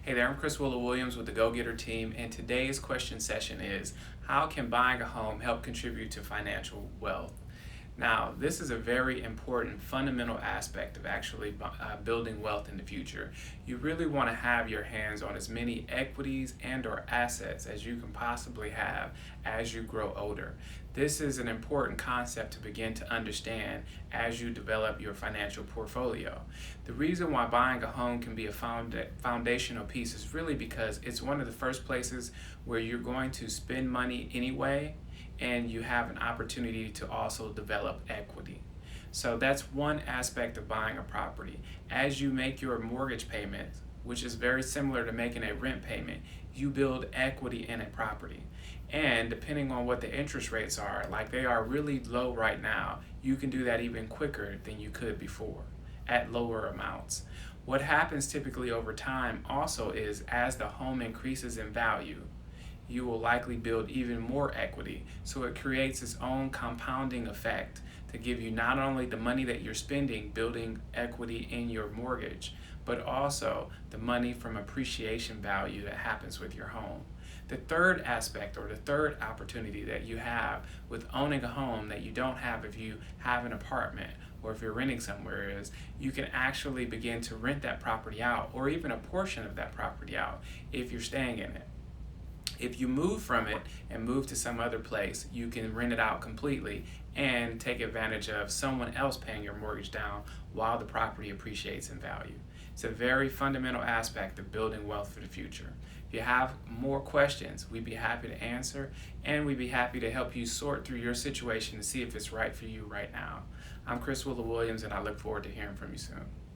Hey there, I'm Willa Williams with the Go Getter team, and today's question session is, how can buying a home help contribute to financial wealth? Now, this is a very important fundamental aspect of actually building wealth in the future. You really want to have your hands on as many equities and or assets as you can possibly have as you grow older. This is an important concept to begin to understand as you develop your financial portfolio. The reason why buying a home can be a foundational piece is really because it's one of the first places where you're going to spend money anyway, and you have an opportunity to also develop equity. So that's one aspect of buying a property. As you make your mortgage payment, which is very similar to making a rent payment, you build equity in a property. And depending on what the interest rates are, like they are really low right now, you can do that even quicker than you could before at lower amounts. What happens typically over time also is as the home increases in value, you will likely build even more equity. So it creates its own compounding effect to give you not only the money that you're spending building equity in your mortgage, but also the money from appreciation value that happens with your home. The third aspect or the third opportunity that you have with owning a home that you don't have if you have an apartment or if you're renting somewhere is you can actually begin to rent that property out, or even a portion of that property out if you're staying in it. If you move from it and move to some other place, you can rent it out completely and take advantage of someone else paying your mortgage down while the property appreciates in value. It's a very fundamental aspect of building wealth for the future. If you have more questions, we'd be happy to answer, and we'd be happy to help you sort through your situation to see if it's right for you right now. I'm Willa Williams, and I look forward to hearing from you soon.